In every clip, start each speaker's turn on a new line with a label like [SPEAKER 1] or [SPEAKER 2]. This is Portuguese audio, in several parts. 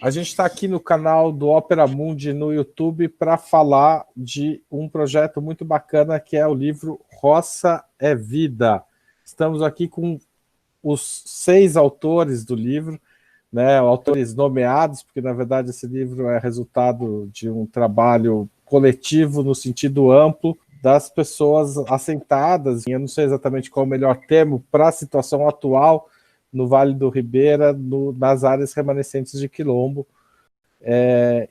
[SPEAKER 1] A gente está aqui no canal do Opera Mundi no YouTube para falar de um projeto muito bacana que é o livro Roça é Vida. Estamos aqui com os 6 autores do livro, né, autores nomeados, porque na verdade esse livro é resultado de um trabalho coletivo no sentido amplo das pessoas assentadas, eu não sei exatamente qual é o melhor termo para a situação atual no Vale do Ribeira, nas áreas remanescentes de Quilombo.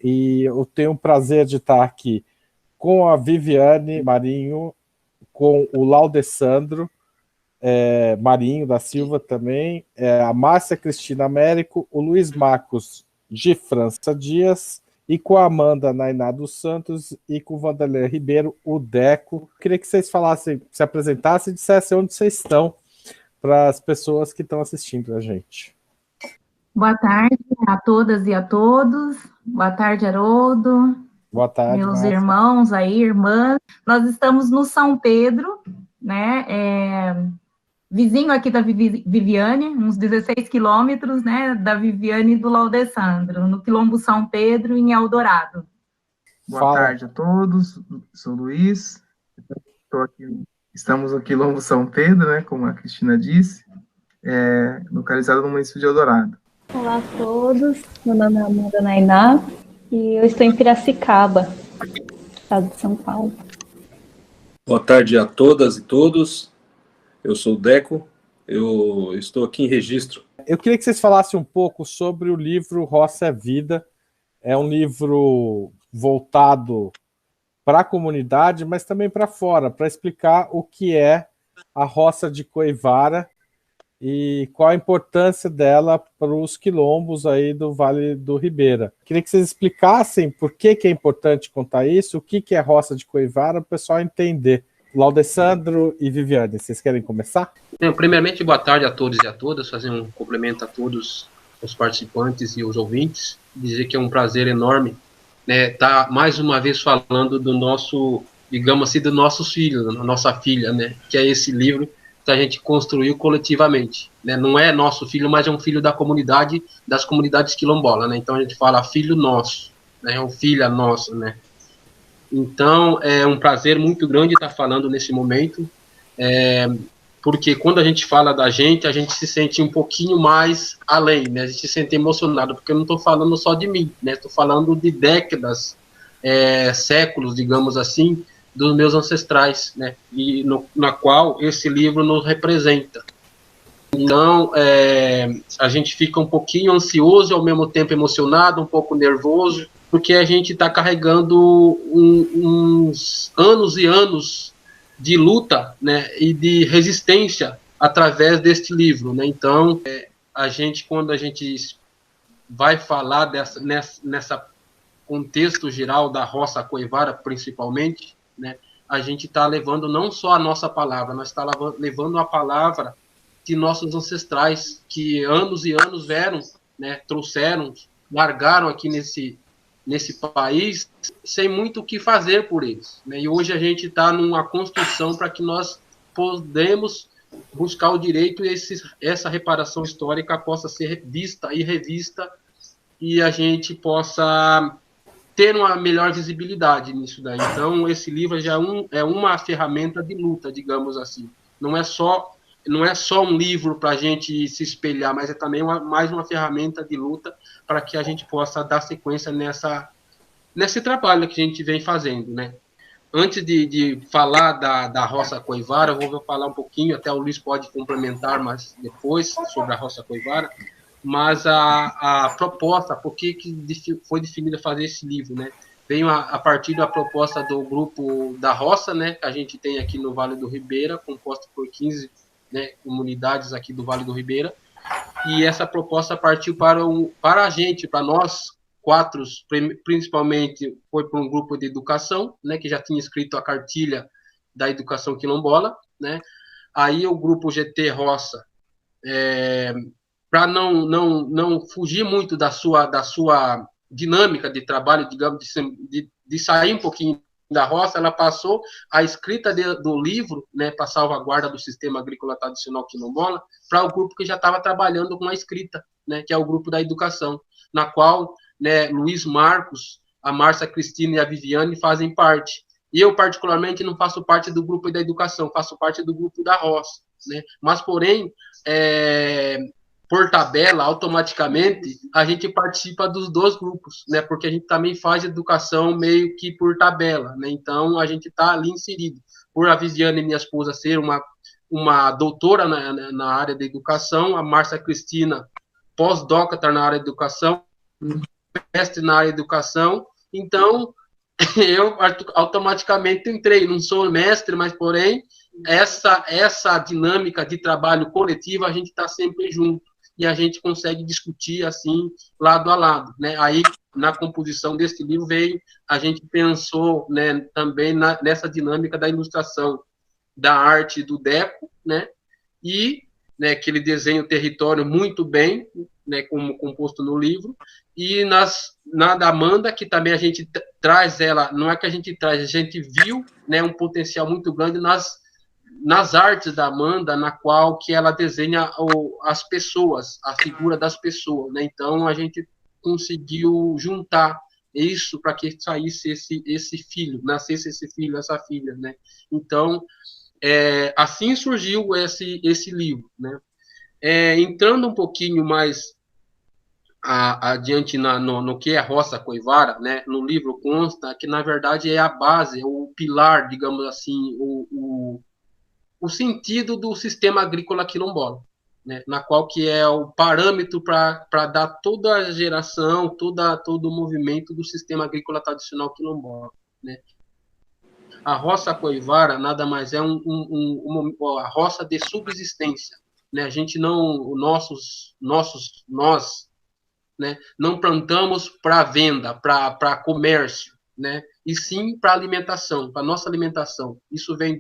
[SPEAKER 1] E eu tenho o prazer de estar aqui com a Viviane Marinho, com o Laudessandro Marinho da Silva também, a Márcia Cristina Américo, o Luiz Marcos de França Dias, e com a Amanda Nainá dos Santos e com o Vanderlei Ribeiro, o Deco. Queria que vocês falassem, se apresentassem e dissessem onde vocês estão para as pessoas que estão assistindo a gente.
[SPEAKER 2] Boa tarde a todas e a todos. Boa tarde, Haroldo.
[SPEAKER 1] Boa tarde,
[SPEAKER 2] meus
[SPEAKER 1] Márcia.
[SPEAKER 2] Irmãos aí, irmãs. Nós estamos no São Pedro, né? Vizinho aqui da Viviane, uns 16 quilômetros, né? Da Viviane e do Laudessandro, no Quilombo São Pedro, em Eldorado.
[SPEAKER 3] Boa tarde a todos. Sou Luiz. Estamos no Quilombo São Pedro, né? Como a Cristina disse, localizado no município de Eldorado.
[SPEAKER 4] Olá a todos, meu nome é Amanda Nainá e eu estou em Piracicaba, estado de São Paulo.
[SPEAKER 5] Boa tarde a todas e todos, eu sou o Deco, eu estou aqui em Registro.
[SPEAKER 1] Eu queria que vocês falassem um pouco sobre o livro Roça é Vida. É um livro voltado para a comunidade, mas também para fora, para explicar o que é a roça de Coivara e qual a importância dela para os quilombos aí do Vale do Ribeira. Queria que vocês explicassem por que é importante contar isso, o que é roça de Coivara, para o pessoal entender. Laudessandro e Viviane, vocês querem começar?
[SPEAKER 6] Primeiramente, boa tarde a todos e a todas, fazer um cumprimento a todos os participantes e os ouvintes, dizer que é um prazer enorme estar mais uma vez falando do nosso, digamos assim, dos nossos filhos, da nossa filha, né, que é esse livro que a gente construiu coletivamente, né? Não é nosso filho, mas é um filho da comunidade, das comunidades quilombolas, né? Então a gente fala filho nosso, né? É um filho nosso, né? Então é um prazer muito grande estar falando nesse momento, porque quando a gente fala da gente, a gente se sente um pouquinho mais além, né? A gente se sente emocionado, porque eu não estou falando só de mim, né? Estou falando de décadas, séculos, digamos assim, dos meus ancestrais, né, e na qual esse livro nos representa. Então, a gente fica um pouquinho ansioso, ao mesmo tempo emocionado, um pouco nervoso, porque a gente está carregando uns anos e anos de luta, né, e de resistência através deste livro, né. Então, quando a gente vai falar nessa contexto geral da roça Coivara, principalmente, né, a gente está levando não só a nossa palavra, nós estamos levando a palavra de nossos ancestrais, que anos e anos vieram, né, trouxeram, largaram aqui nesse país, sem muito o que fazer por eles, né, e hoje a gente está numa construção para que nós podemos buscar o direito e essa reparação histórica possa ser vista e revista, e a gente possa ter uma melhor visibilidade nisso daí. Então, esse livro já é uma ferramenta de luta, digamos assim. Não é só um livro para a gente se espelhar, mas é também mais uma ferramenta de luta para que a gente possa dar sequência nesse trabalho que a gente vem fazendo, né? Antes de falar da roça Coivara, eu vou falar um pouquinho, até o Luiz pode complementar mais depois sobre a roça Coivara, mas a proposta, por que foi definida fazer esse livro, né? Veio a partir da proposta do grupo da roça, né, que a gente tem aqui no Vale do Ribeira, composto por 15, né, comunidades aqui do Vale do Ribeira, e essa proposta partiu para a gente, para nós 4, principalmente foi para um grupo de educação, né, que já tinha escrito a cartilha da educação quilombola, né, aí o grupo GT Roça, para não fugir muito da sua dinâmica de trabalho, digamos, de sair um pouquinho da roça, ela passou a escrita do livro, né, para salvaguarda do sistema agrícola tradicional quilombola, para o grupo que já estava trabalhando com a escrita, né, que é o grupo da educação. na qual, né, Luiz Marcos, a Márcia Cristina e a Viviane fazem parte. E eu, particularmente, não faço parte do grupo da educação, faço parte do grupo da roça, né? Mas, porém, por tabela, automaticamente, a gente participa dos dois grupos, né? Porque a gente também faz educação meio que por tabela, né? Então, a gente está ali inserido. Por a Viviane, minha esposa, ser uma doutora na área da educação, a Márcia Cristina, pós-doctor na área da educação, mestre na área da educação, então eu automaticamente entrei, não sou mestre, mas porém essa dinâmica de trabalho coletivo a gente está sempre junto e a gente consegue discutir assim lado a lado, né? Aí na composição desse livro a gente pensou, né, também nessa dinâmica da ilustração, da arte do Deco, né? E, né, que ele desenha o território muito bem, né, como composto no livro, e na da Amanda, que também a gente traz ela, não é que a gente traz, a gente viu, né, um potencial muito grande nas artes da Amanda, na qual que ela desenha as pessoas, a figura das pessoas, né? Então a gente conseguiu juntar isso para que saísse esse filho, nascesse esse filho, essa filha, né? Então assim surgiu esse livro, né? Entrando um pouquinho mais adiante no que é Roça Coivara, né? No livro consta que, na verdade, é a base, o pilar, digamos assim, o sentido do sistema agrícola quilombola, né? Na qual que é o parâmetro para dar toda a geração, todo o movimento do sistema agrícola tradicional quilombola, né? A roça coivara nada mais é a roça de subsistência, né? A gente não, nós, né, não plantamos para venda, para comércio, né? E sim para alimentação, para nossa alimentação. Isso vem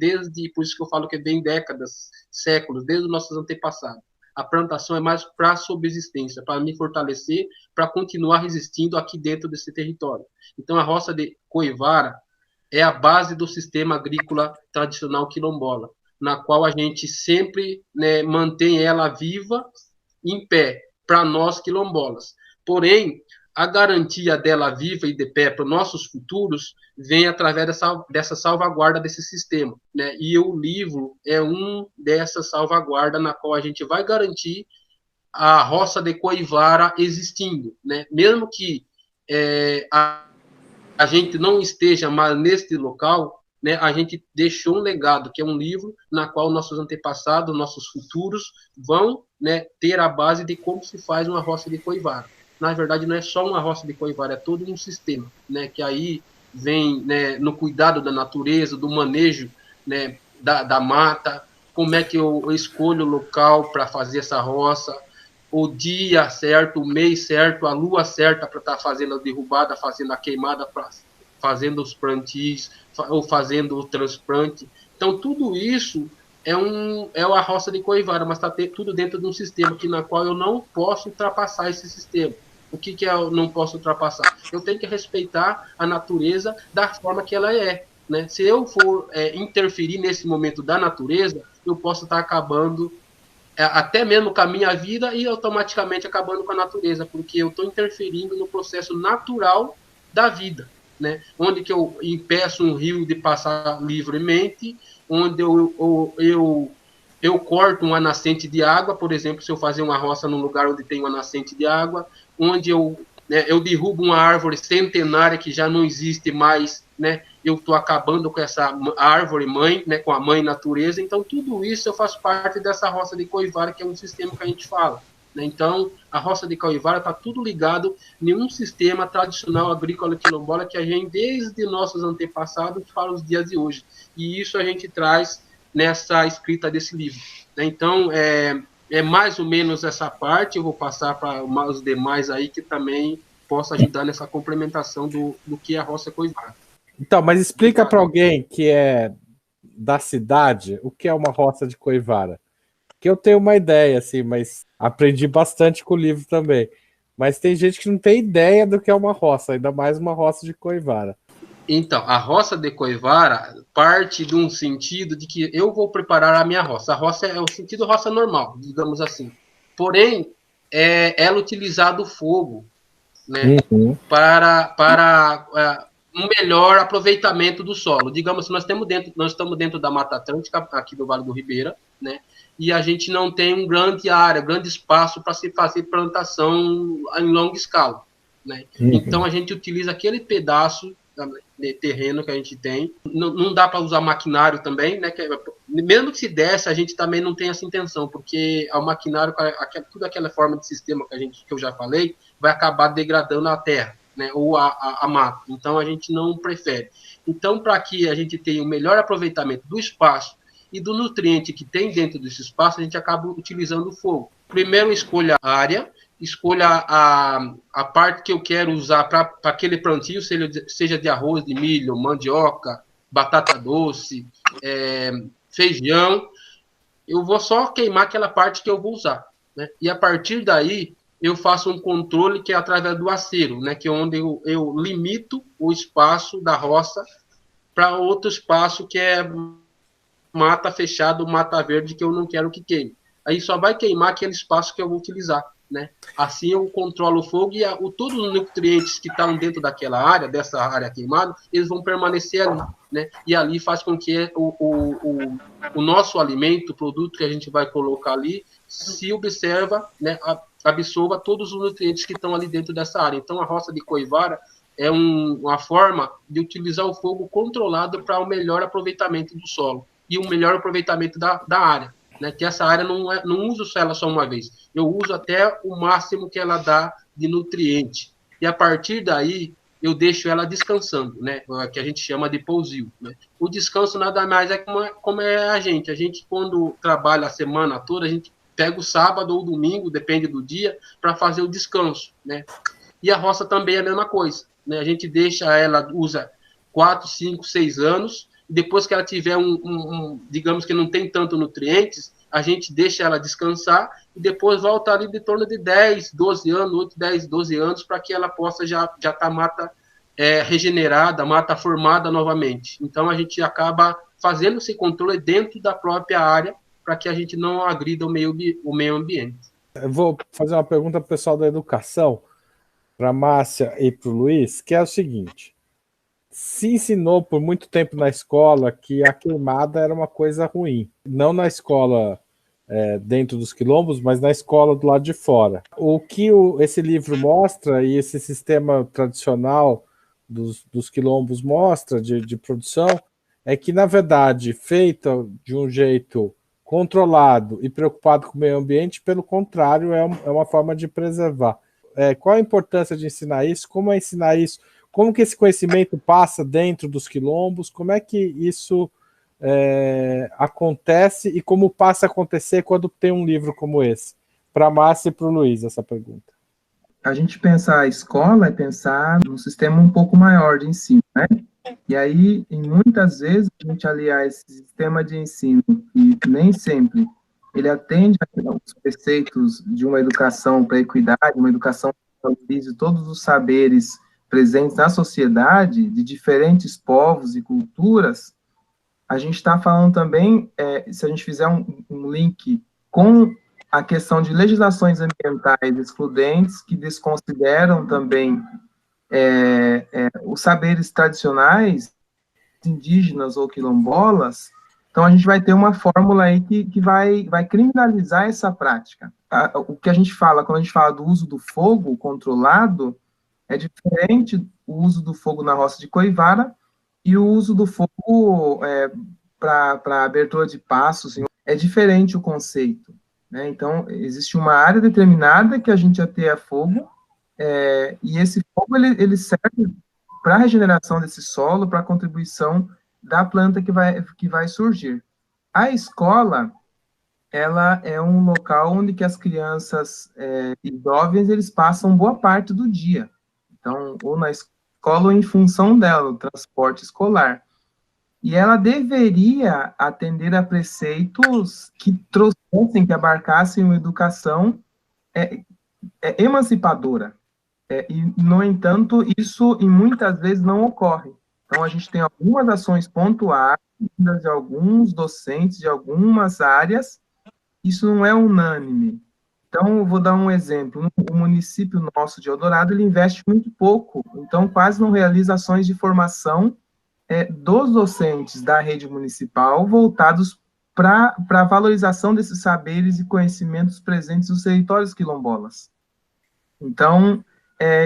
[SPEAKER 6] por isso que eu falo que vem décadas, séculos, desde os nossos antepassados. A plantação é mais para subsistência, para me fortalecer, para continuar resistindo aqui dentro desse território. Então, a roça de Coivara é a base do sistema agrícola tradicional quilombola, na qual a gente sempre, né, mantém ela viva, em pé, para nós quilombolas. Porém, a garantia dela viva e de pé para os nossos futuros vem através dessa salvaguarda desse sistema, né? E o livro é dessa salvaguarda na qual a gente vai garantir a roça de Coivara existindo, né? Mesmo que a gente não esteja mais neste local, né, a gente deixou um legado, que é um livro na qual nossos antepassados, nossos futuros vão, né, ter a base de como se faz uma roça de Coivara. Na verdade, não é só uma roça de Coivara, é todo um sistema, né, que aí vem, né, no cuidado da natureza, do manejo, né, da mata, como é que eu escolho o local para fazer essa roça, o dia certo, o mês certo, a lua certa para estar fazendo a derrubada, fazendo a queimada, fazendo os plantios, ou fazendo o transplante. Então, tudo isso é a roça de Coivara, mas está tudo dentro de um sistema na qual eu não posso ultrapassar esse sistema. O que eu não posso ultrapassar? Eu tenho que respeitar a natureza da forma que ela é, né? Se eu for interferir nesse momento da natureza, eu posso estar acabando até mesmo com a minha vida e automaticamente acabando com a natureza, porque eu estou interferindo no processo natural da vida, né? Onde que eu impeço um rio de passar livremente, onde eu corto uma nascente de água, por exemplo, se eu fazer uma roça num lugar onde tem uma nascente de água, onde eu derrubo uma árvore centenária que já não existe mais, né? Eu estou acabando com essa árvore mãe, né, com a mãe natureza. Então, tudo isso eu faço parte dessa roça de Coivara, que é um sistema que a gente fala, né? Então, a roça de Coivara está tudo ligado em um sistema tradicional agrícola quilombola que a gente, desde nossos antepassados, para os dias de hoje. E isso a gente traz nessa escrita desse livro, né? Então, é mais ou menos essa parte. Eu vou passar para os demais aí que também possa ajudar nessa complementação do que é a roça Coivara.
[SPEAKER 1] Então, mas explica para alguém que é da cidade o que é uma roça de Coivara. Que eu tenho uma ideia, assim, mas aprendi bastante com o livro também. Mas tem gente que não tem ideia do que é uma roça, ainda mais uma roça de Coivara.
[SPEAKER 6] Então, a roça de Coivara parte de um sentido de que eu vou preparar a minha roça. A roça é o sentido roça normal, digamos assim. Porém, ela utiliza o fogo né, para um melhor aproveitamento do solo. Digamos que nós estamos dentro da Mata Atlântica, aqui do Vale do Ribeira, né, e a gente não tem um grande área, grande espaço para se fazer plantação em longa escala, né? Então a gente utiliza aquele pedaço de terreno que a gente tem. Não dá para usar maquinário também, né? Mesmo que se desse, a gente também não tem essa intenção, porque o maquinário, toda aquela forma de sistema que eu já falei, vai acabar degradando a terra, né? Ou a mata. Então a gente não prefere. Então, para que a gente tenha o melhor aproveitamento do espaço e do nutriente que tem dentro desse espaço, a gente acaba utilizando o fogo. Primeiro, escolha a área, escolha a parte que eu quero usar para aquele plantio, seja de arroz, de milho, mandioca, batata doce, feijão. Eu vou só queimar aquela parte que eu vou usar, né? E a partir daí, eu faço um controle que é através do acero, né? Que é onde eu limito o espaço da roça para outro espaço que é mata fechada, mata verde, que eu não quero que queime. Aí só vai queimar aquele espaço que eu vou utilizar, né? Assim eu controlo o fogo e todos os nutrientes que estão dentro daquela área, dessa área queimada, eles vão permanecer ali, né? E ali faz com que o nosso alimento, o produto que a gente vai colocar ali, se observa, né, absorva todos os nutrientes que estão ali dentro dessa área. Então a roça de Coivara é uma forma de utilizar o fogo controlado para o melhor aproveitamento do solo e o melhor aproveitamento da área, né? Que essa área não uso ela só uma vez, eu uso até o máximo que ela dá de nutriente, e a partir daí eu deixo ela descansando, né? Que a gente chama de pousio, né? O descanso nada mais é como é a gente quando trabalha a semana toda, a gente pega o sábado ou domingo, depende do dia, para fazer o descanso, né? E a roça também é a mesma coisa, né? A gente deixa ela, usa 4, 5, 6 anos, depois que ela tiver digamos que não tem tanto nutrientes, a gente deixa ela descansar e depois volta ali de torno de 10, 12 anos, 8, 10, 12 anos, para que ela possa já estar mata regenerada, mata formada novamente. Então a gente acaba fazendo esse controle dentro da própria área para que a gente não agrida o meio ambiente.
[SPEAKER 1] Eu vou fazer uma pergunta para o pessoal da educação, para a Márcia e para o Luiz, que é o seguinte: se ensinou por muito tempo na escola que a queimada era uma coisa ruim. Não na escola dentro dos quilombos, mas na escola do lado de fora. O que esse livro mostra, e esse sistema tradicional dos quilombos mostra, de produção, é que, na verdade, feita de um jeito controlado e preocupado com o meio ambiente, pelo contrário, é uma forma de preservar. Qual a importância de ensinar isso? Como é ensinar isso? Como que esse conhecimento passa dentro dos quilombos? Como é que isso acontece e como passa a acontecer quando tem um livro como esse? Para a Márcia e para o Luiz, essa pergunta.
[SPEAKER 3] A gente pensar a escola é pensar num sistema um pouco maior de ensino, né? E aí, muitas vezes, a gente aliar esse sistema de ensino, que nem sempre ele atende aos preceitos de uma educação para a equidade, uma educação que valorize todos os saberes presentes na sociedade, de diferentes povos e culturas. A gente está falando também, se a gente fizer um link com a questão de legislações ambientais excludentes, que desconsideram também os saberes tradicionais, indígenas ou quilombolas, então a gente vai ter uma fórmula aí que vai criminalizar essa prática. O que a gente fala, quando a gente fala do uso do fogo controlado, é diferente o uso do fogo na roça de Coivara e o uso do fogo para abertura de passos. É diferente o conceito, né? Então, existe uma área determinada que a gente ateia fogo, e esse fogo ele serve para a regeneração desse solo, para a contribuição da planta que vai surgir. A escola, ela é um local onde que as crianças e jovens, eles passam boa parte do dia. Então, ou na escola ou em função dela, o transporte escolar. E ela deveria atender a preceitos que trouxessem, que abarcassem uma educação emancipadora. E, no entanto, isso muitas vezes não ocorre. Então, a gente tem algumas ações pontuais de alguns docentes de algumas áreas, isso não é unânime. Então, eu vou dar um exemplo. O município nosso de Eldorado, ele investe muito pouco, então quase não realiza ações de formação dos docentes da rede municipal voltados para a valorização desses saberes e conhecimentos presentes nos territórios quilombolas. Então,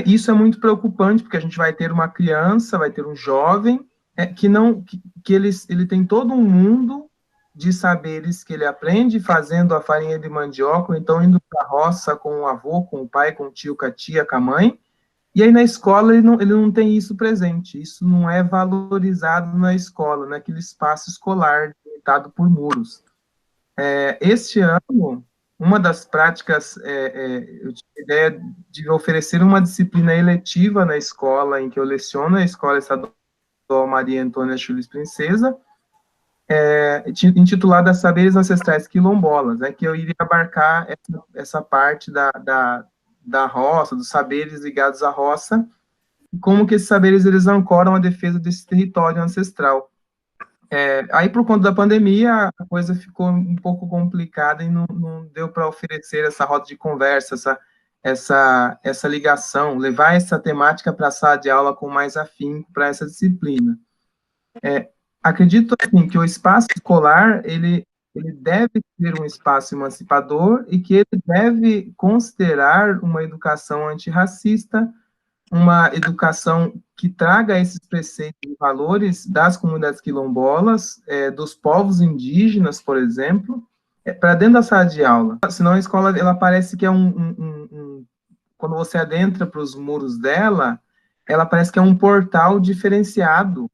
[SPEAKER 3] isso é muito preocupante, porque a gente vai ter uma criança, vai ter um jovem, que ele tem todo um mundo de saberes que ele aprende fazendo a farinha de mandioca, ou então indo para a roça com o avô, com o pai, com o tio, com a tia, com a mãe, e aí na escola ele não tem isso presente, isso não é valorizado na escola, naquele espaço escolar limitado por muros. Este ano, uma das práticas, eu tive a ideia de oferecer uma disciplina eletiva na escola em que eu leciono, a Escola Estadual Maria Antônia Chulis Princesa, intitulada Saberes Ancestrais Quilombolas, que eu iria abarcar essa parte da roça, dos saberes ligados à roça, e como que esses saberes eles ancoram a defesa desse território ancestral. Aí, por conta da pandemia, a coisa ficou um pouco complicada e não deu para oferecer essa roda de conversa, essa ligação, levar essa temática para a sala de aula com mais afinco para essa disciplina. Acredito assim, que o espaço escolar, ele deve ser um espaço emancipador e que ele deve considerar uma educação antirracista, uma educação que traga esses preceitos e valores das comunidades quilombolas, dos povos indígenas, por exemplo, para dentro da sala de aula. Senão a escola, ela parece que é quando você adentra para os muros dela, ela parece que é um portal diferenciado.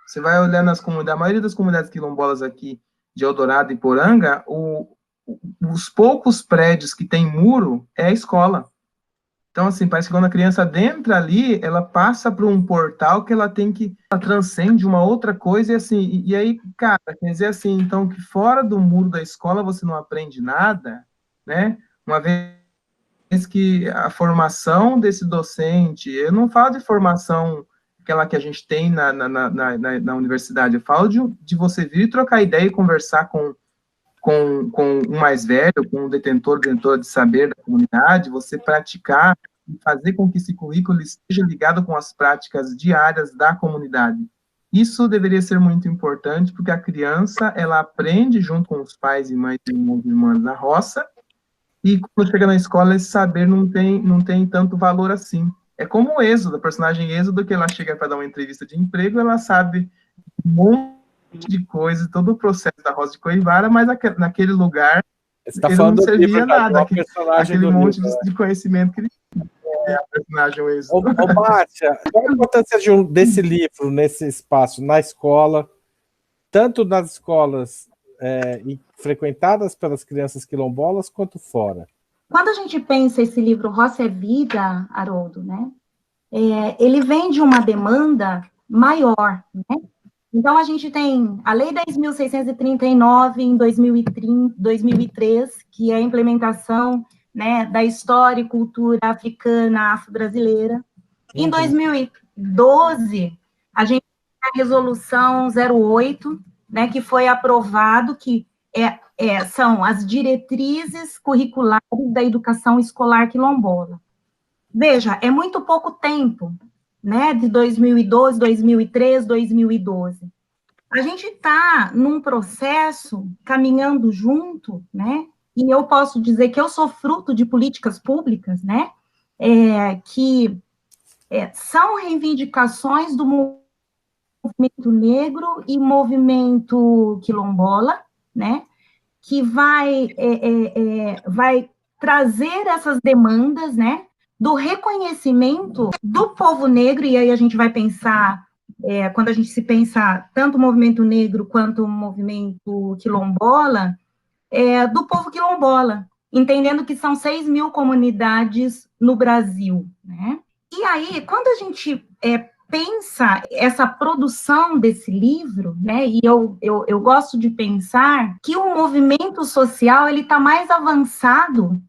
[SPEAKER 3] Você vai olhar nas comunidades, a maioria das comunidades quilombolas aqui de Eldorado e Poranga, os poucos prédios que tem muro é a escola. Então, assim, parece que quando a criança adentra ali, ela passa por um portal que ela transcende uma outra coisa, e assim, e aí, cara, quer dizer assim, então, que fora do muro da escola você não aprende nada, né? Uma vez que a formação desse docente, eu não falo de formação aquela que a gente tem na universidade, eu falo de você vir e trocar ideia e conversar com um mais velho, com um detentora de saber da comunidade, você praticar e fazer com que esse currículo esteja ligado com as práticas diárias da comunidade. Isso deveria ser muito importante, porque a criança, ela aprende junto com os pais e mães e irmãs na roça, e quando chega na escola, esse saber não tem tanto valor assim. É como o Êxodo, a personagem Êxodo, que ela chega para dar uma entrevista de emprego, ela sabe um monte de coisa, todo o processo da Rosa de Coivara, mas naquele lugar ele não servia nada, aquele monte de conhecimento que ele tinha, a personagem Êxodo.
[SPEAKER 1] Ô Márcia, qual a importância desse livro nesse espaço, na escola, tanto nas escolas frequentadas pelas crianças quilombolas, quanto fora?
[SPEAKER 2] Quando a gente pensa esse livro Roça é Vida, Haroldo, né, ele vem de uma demanda maior, né? Então, a gente tem a Lei 10.639, em 2003, que é a implementação, né, da história e cultura africana, afro-brasileira. Em 2012, a gente tem a Resolução 08, né, que foi aprovado, que são as diretrizes curriculares da educação escolar quilombola. Veja, é muito pouco tempo, né, de 2012, 2013, 2012. A gente está num processo caminhando junto, né, e eu posso dizer que eu sou fruto de políticas públicas, né, que são reivindicações do movimento negro e movimento quilombola, né, que vai trazer essas demandas, né, do reconhecimento do povo negro, e aí a gente vai pensar, quando a gente se pensa tanto o movimento negro quanto o movimento quilombola, do povo quilombola, entendendo que são 6.000 comunidades no Brasil, né? E aí, quando a gente pensa essa produção desse livro, né, e eu gosto de pensar que o movimento social, ele está mais avançado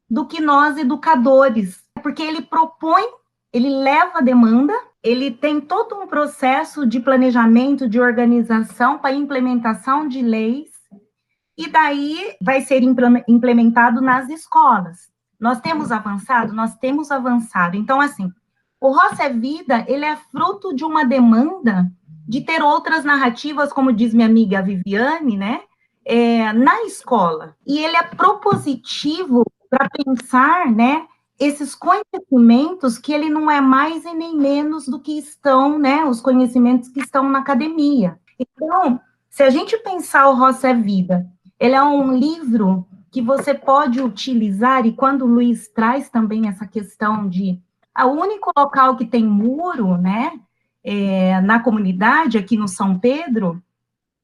[SPEAKER 2] do que nós educadores, porque ele propõe, ele leva a demanda, ele tem todo um processo de planejamento, de organização para implementação de leis, e daí vai ser implementado nas escolas. Nós temos avançado? Nós temos avançado. Então, assim, o Roça é Vida, ele é fruto de uma demanda de ter outras narrativas, como diz minha amiga Viviane, né, na escola. E ele é propositivo para pensar, né, esses conhecimentos que ele não é mais e nem menos do que estão, né, os conhecimentos que estão na academia. Então, se a gente pensar o Roça é Vida, ele é um livro que você pode utilizar, e quando o Luiz traz também essa questão de o único local que tem muro, né, na comunidade, aqui no São Pedro,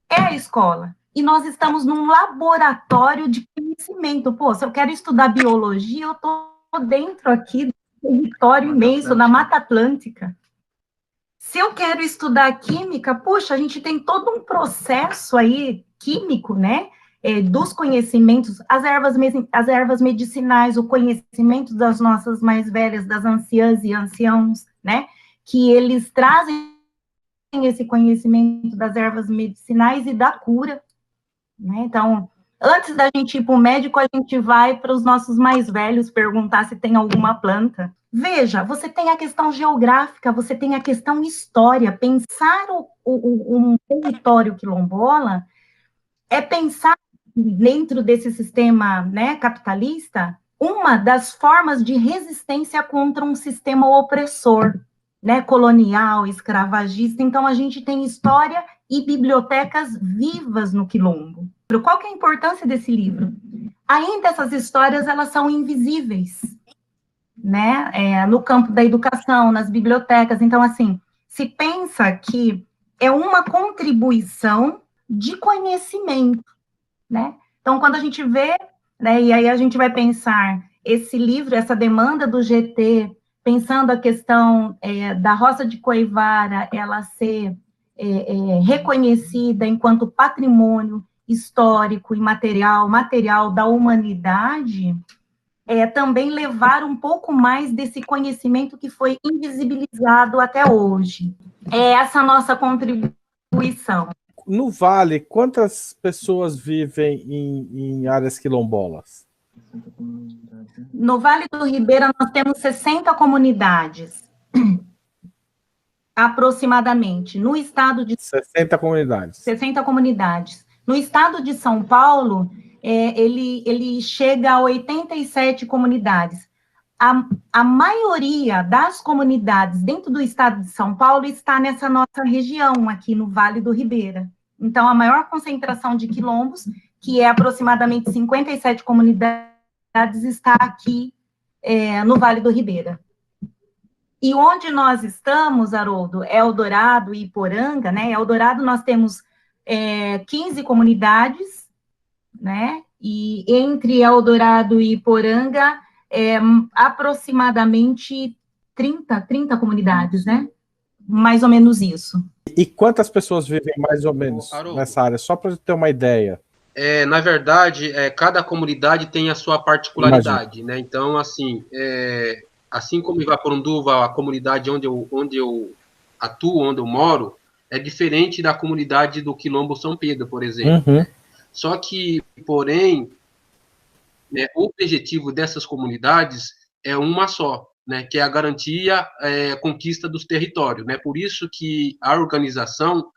[SPEAKER 2] é a escola. E nós estamos num laboratório de conhecimento. Pô, se eu quero estudar biologia, eu estou dentro aqui do território imenso, da Mata Atlântica. Se eu quero estudar química, puxa, a gente tem todo um processo aí químico, né, dos conhecimentos, as ervas medicinais, o conhecimento das nossas mais velhas, das anciãs e anciãos, né, que eles trazem esse conhecimento das ervas medicinais e da cura, né? Então, antes da gente ir para o médico, a gente vai para os nossos mais velhos perguntar se tem alguma planta. Veja, você tem a questão geográfica, você tem a questão história. Pensar um território quilombola é pensar dentro desse sistema, né, capitalista, uma das formas de resistência contra um sistema opressor, né, colonial, escravagista. Então, a gente tem história e bibliotecas vivas no Quilombo. Qual que é a importância desse livro? Ainda essas histórias, elas são invisíveis, né, no campo da educação, nas bibliotecas. Então, assim, se pensa que é uma contribuição de conhecimento, né? Então, quando a gente vê, né, e aí a gente vai pensar esse livro, essa demanda do GT, pensando a questão da Roça de Coivara, ela ser reconhecida enquanto patrimônio histórico e material da humanidade, também levar um pouco mais desse conhecimento que foi invisibilizado até hoje. É essa nossa contribuição.
[SPEAKER 1] No Vale, quantas pessoas vivem em áreas quilombolas?
[SPEAKER 2] No Vale do Ribeira, nós temos 60 comunidades, aproximadamente. No estado de...
[SPEAKER 1] 60 comunidades.
[SPEAKER 2] 60 comunidades. No estado de São Paulo, ele chega a 87 comunidades. A maioria das comunidades dentro do estado de São Paulo está nessa nossa região, aqui no Vale do Ribeira. Então, a maior concentração de quilombos, que é aproximadamente 57 comunidades, está aqui no Vale do Ribeira. E onde nós estamos, Haroldo, Eldorado e Iporanga, né? Eldorado nós temos 15 comunidades, né? E entre Eldorado e Iporanga, aproximadamente 30 comunidades, né? Mais ou menos isso.
[SPEAKER 1] E quantas pessoas vivem mais ou menos nessa área? Só para ter uma ideia.
[SPEAKER 6] Na verdade, cada comunidade tem a sua particularidade, né? Então, assim, assim como em Ivaporanduva, a comunidade onde eu atuo, onde eu moro, é diferente da comunidade do Quilombo São Pedro, por exemplo.
[SPEAKER 1] Uhum.
[SPEAKER 6] Só que, porém, o objetivo dessas comunidades é uma só, né, que é a garantia, conquista dos territórios, né? Por isso que a organização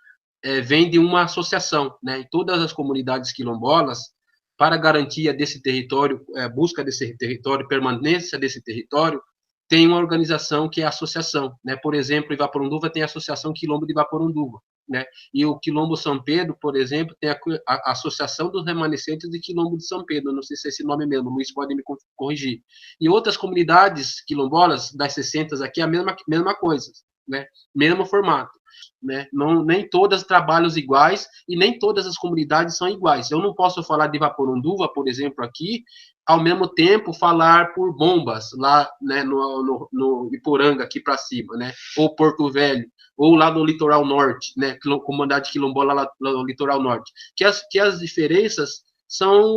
[SPEAKER 6] vem de uma associação, né? E todas as comunidades quilombolas, para garantia desse território, busca desse território, permanência desse território, tem uma organização que é a associação, né? Por exemplo, Ivaporanduva tem a Associação Quilombo de Ivaporanduva, né? E o Quilombo São Pedro, por exemplo, tem a Associação dos Remanescentes de Quilombo de São Pedro, não sei se é esse nome mesmo, o Luiz pode me corrigir. E outras comunidades quilombolas, das 60 aqui, a mesma coisa, né? Mesmo formato, né? Nem todas trabalham iguais e nem todas as comunidades são iguais. Eu não posso falar de Ivaporanduva, por exemplo, aqui, ao mesmo tempo falar por Bombas, lá, né, no Iporanga, aqui para cima, né? Ou Porto Velho, ou lá no litoral norte, né, comunidade quilombola lá no litoral norte, que as diferenças são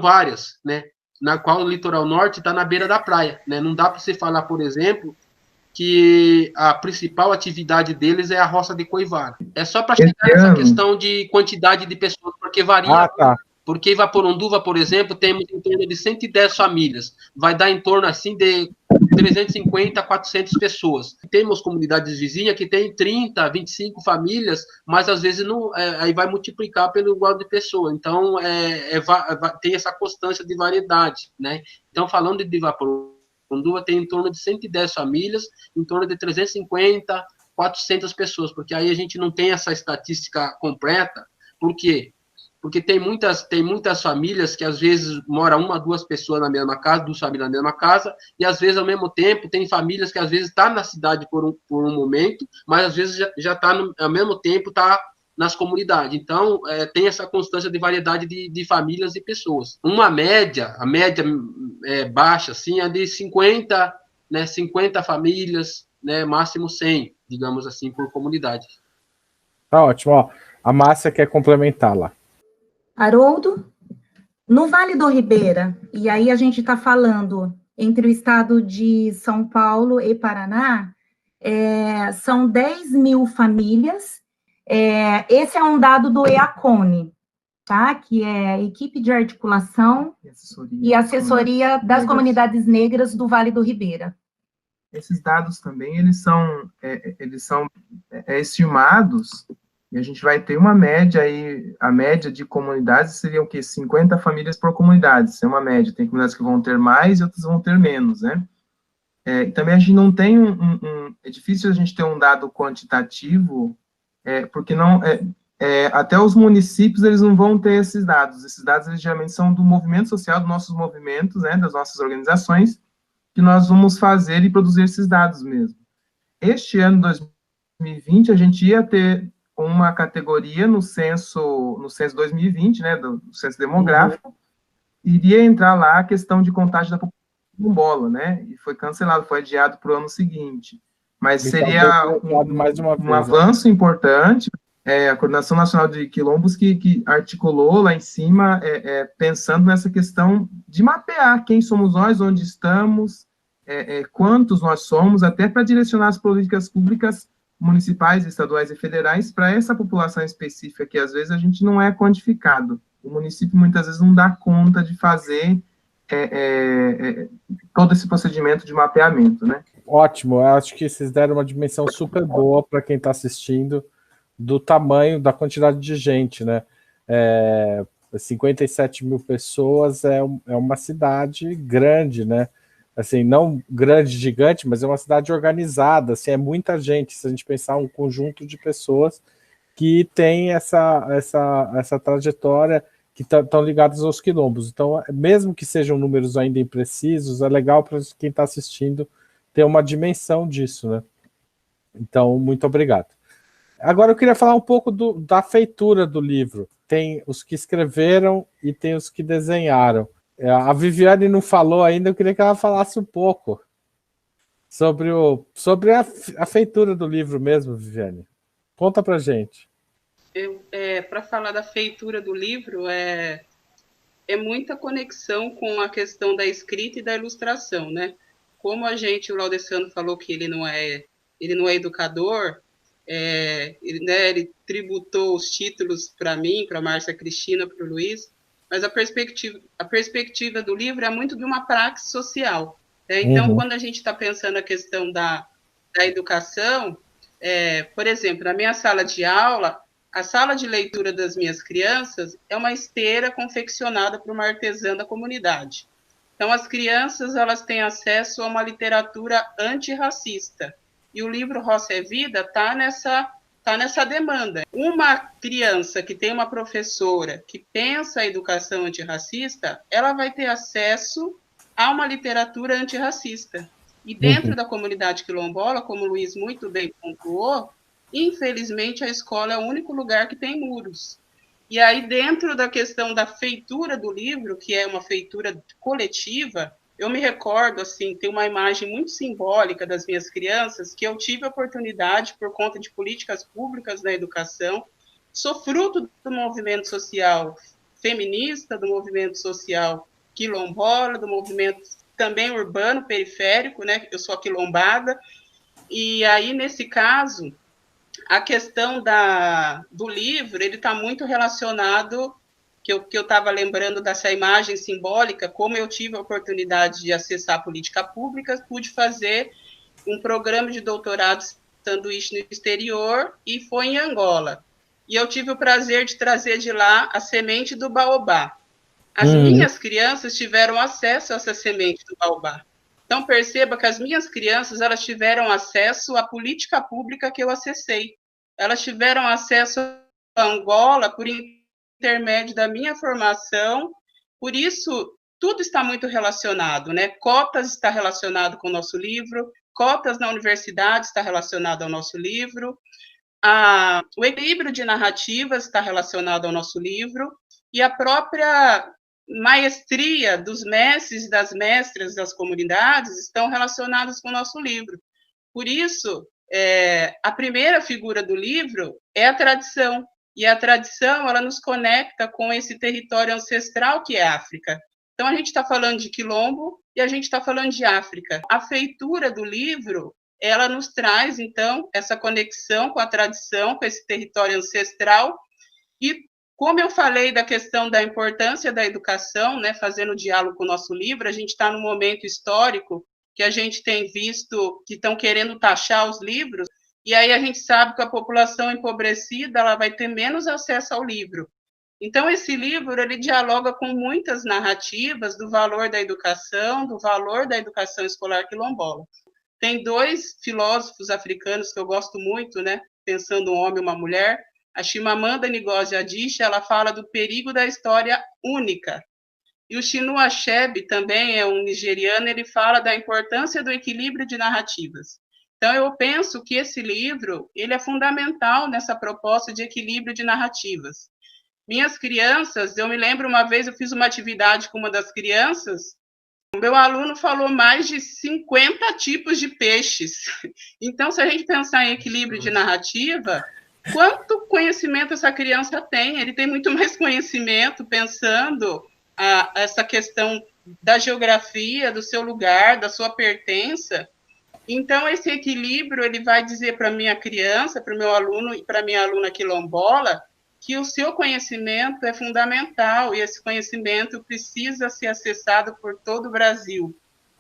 [SPEAKER 6] várias, né, na qual o litoral norte está na beira da praia, né, não dá para você falar, por exemplo, que a principal atividade deles é a roça de coivara. É só para chegar nessa questão de quantidade de pessoas, porque varia. Porque Ivaporanduva, por exemplo, temos em torno de 110 famílias. Vai dar em torno, assim, de 350 a 400 pessoas. Temos comunidades vizinhas que tem 30, 25 famílias, mas às vezes não, aí vai multiplicar pelo igual de pessoa. Então, tem essa constância de variedade, né? Então, falando de Ivaporanduva, tem em torno de 110 famílias, em torno de 350, 400 pessoas, porque aí a gente não tem essa estatística completa. Por quê? Porque tem muitas famílias que às vezes moram 1 a 2 pessoas na mesma casa, 2 famílias na mesma casa, e às vezes, ao mesmo tempo, tem famílias que às vezes estão na cidade por um momento, mas às vezes já está, ao mesmo tempo, está nas comunidades. Então, tem essa constância de variedade de famílias e pessoas. A média baixa, assim, é de 50, né, 50 famílias, né, máximo 100, digamos assim, por comunidade.
[SPEAKER 1] Tá ótimo. Ó, a Márcia quer complementar lá.
[SPEAKER 2] Haroldo, no Vale do Ribeira, e aí a gente está falando entre o estado de São Paulo e Paraná, são 10 mil famílias. Esse é um dado do EACONE, tá? Que é a Equipe de Articulação e Assessoria das Comunidades Negras do Vale do Ribeira.
[SPEAKER 3] Esses dados também, eles são estimados. E a gente vai ter uma média aí, a média de comunidades seria o quê? 50 famílias por comunidade, isso é uma média. Tem comunidades que vão ter mais e outras vão ter menos, né? E também a gente não tem é difícil a gente ter um dado quantitativo, porque não, até os municípios, eles não vão ter esses dados. Esses dados, eles geralmente são do movimento social, dos nossos movimentos, né, das nossas organizações, que nós vamos fazer e produzir esses dados mesmo. Este ano, 2020, a gente ia ter uma categoria no censo 2020, né, do censo demográfico, iria entrar lá a questão de contágio da população quilombola, né, e foi cancelado, foi adiado para o ano seguinte. Mas seria um avanço importante, a Coordenação Nacional de Quilombos que articulou lá em cima, pensando nessa questão de mapear quem somos nós, onde estamos, quantos nós somos, até para direcionar as políticas públicas municipais, estaduais e federais para essa população específica que às vezes a gente não é quantificado. O município muitas vezes não dá conta de fazer todo esse procedimento de mapeamento, né?
[SPEAKER 1] Ótimo, eu acho que vocês deram uma dimensão super boa para quem está assistindo do tamanho, da quantidade de gente, né? 57 mil pessoas é uma cidade grande, né? Assim, não grande, gigante, mas é uma cidade organizada, assim, é muita gente, se a gente pensar um conjunto de pessoas que tem essa trajetória, que estão ligadas aos quilombos. Então, mesmo que sejam números ainda imprecisos, é legal para quem está assistindo ter uma dimensão disso, né? Então, muito obrigado. Agora eu queria falar um pouco da feitura do livro. Tem os que escreveram e tem os que desenharam. A Viviane não falou ainda, eu queria que ela falasse um pouco sobre a feitura do livro mesmo, Viviane. Conta pra gente.
[SPEAKER 7] Para falar da feitura do livro, é muita conexão com a questão da escrita e da ilustração, né? Como o Laudeciano falou que ele não é educador, ele tributou os títulos para mim, para a Márcia Cristina, para o Luiz, mas a perspectiva do livro é muito de uma praxe social. Né? Então, quando a gente está pensando a questão da educação, por exemplo, na minha sala de aula, a sala de leitura das minhas crianças é uma esteira confeccionada por uma artesã da comunidade. Então, as crianças elas têm acesso a uma literatura antirracista. E o livro Roça é Vida está nessa demanda. Uma criança que tem uma professora que pensa a educação antirracista, ela vai ter acesso a uma literatura antirracista. E dentro da comunidade quilombola, como o Luiz muito bem pontuou, infelizmente a escola é o único lugar que tem muros. E aí, dentro da questão da feitura do livro, que é uma feitura coletiva, eu me recordo, assim, tem uma imagem muito simbólica das minhas crianças, que eu tive a oportunidade, por conta de políticas públicas na educação, sou fruto do movimento social feminista, do movimento social quilombola, do movimento também urbano, periférico, né? Eu sou quilombada, E aí, nesse caso, a questão do livro, ele está muito relacionado, que eu estava lembrando dessa imagem simbólica, como eu tive a oportunidade de acessar a política pública, pude fazer um programa de doutorado sanduíche no exterior, e foi em Angola. E eu tive o prazer de trazer de lá a semente do baobá. As minhas crianças tiveram acesso a essa semente do baobá. Então, perceba que as minhas crianças, elas tiveram acesso à política pública que eu acessei. Elas tiveram acesso a Angola por intermédio da minha formação. Por isso, tudo está muito relacionado, né? Cotas está relacionado com o nosso livro, cotas na universidade está relacionado ao nosso livro, o equilíbrio de narrativas está relacionado ao nosso livro, e a própria maestria dos mestres e das mestras das comunidades estão relacionados com o nosso livro. Por isso, a primeira figura do livro é a tradição, e a tradição, ela nos conecta com esse território ancestral que é a África. Então, a gente está falando de quilombo e a gente está falando de África. A feitura do livro, ela nos traz, então, essa conexão com a tradição, com esse território ancestral. E, como eu falei da questão da importância da educação, né, fazendo diálogo com o nosso livro, a gente está num momento histórico que a gente tem visto que estão querendo taxar os livros, e aí a gente sabe que a população empobrecida, ela vai ter menos acesso ao livro. Então, esse livro, ele dialoga com muitas narrativas do valor da educação escolar quilombola. Tem 2 filósofos africanos que eu gosto muito, né, pensando um homem e uma mulher. A Chimamanda Ngozi Adichie, ela fala do perigo da história única. E o Chinua Achebe, também é um nigeriano, ele fala da importância do equilíbrio de narrativas. Então, eu penso que esse livro, ele é fundamental nessa proposta de equilíbrio de narrativas. Minhas crianças, eu me lembro uma vez, eu fiz uma atividade com uma das crianças, o meu aluno falou mais de 50 tipos de peixes. Então, se a gente pensar em equilíbrio de narrativa, quanto conhecimento essa criança tem? Ele tem muito mais conhecimento pensando essa questão da geografia, do seu lugar, da sua pertença. Então, esse equilíbrio, ele vai dizer para a minha criança, para o meu aluno e para a minha aluna quilombola, que o seu conhecimento é fundamental, e esse conhecimento precisa ser acessado por todo o Brasil.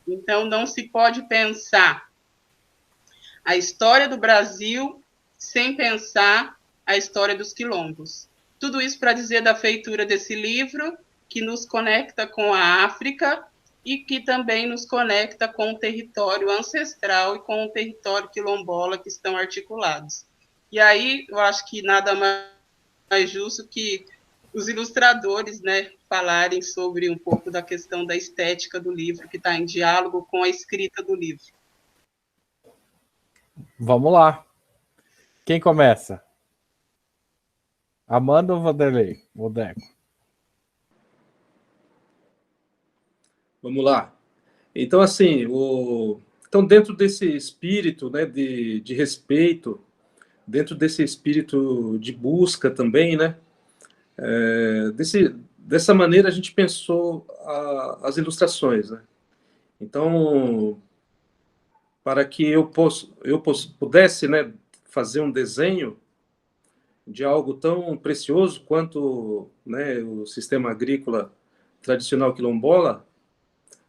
[SPEAKER 7] Então, não se pode pensar a história do Brasil sem pensar a história dos quilombos. Tudo isso para dizer da feitura desse livro, que nos conecta com a África e que também nos conecta com o território ancestral e com o território quilombola, que estão articulados. E aí, eu acho que nada mais justo que os ilustradores, né, falarem sobre um pouco da questão da estética do livro, que está em diálogo com a escrita do livro.
[SPEAKER 1] Vamos lá. Quem começa? Amanda ou Vanderlei? Ou Deco?
[SPEAKER 5] Vamos lá. Então, assim, então dentro desse espírito, né, de respeito, dentro desse espírito de busca também, né, dessa maneira a gente pensou as ilustrações, né? Então, para que eu pudesse, né, fazer um desenho de algo tão precioso quanto, né, o sistema agrícola tradicional quilombola,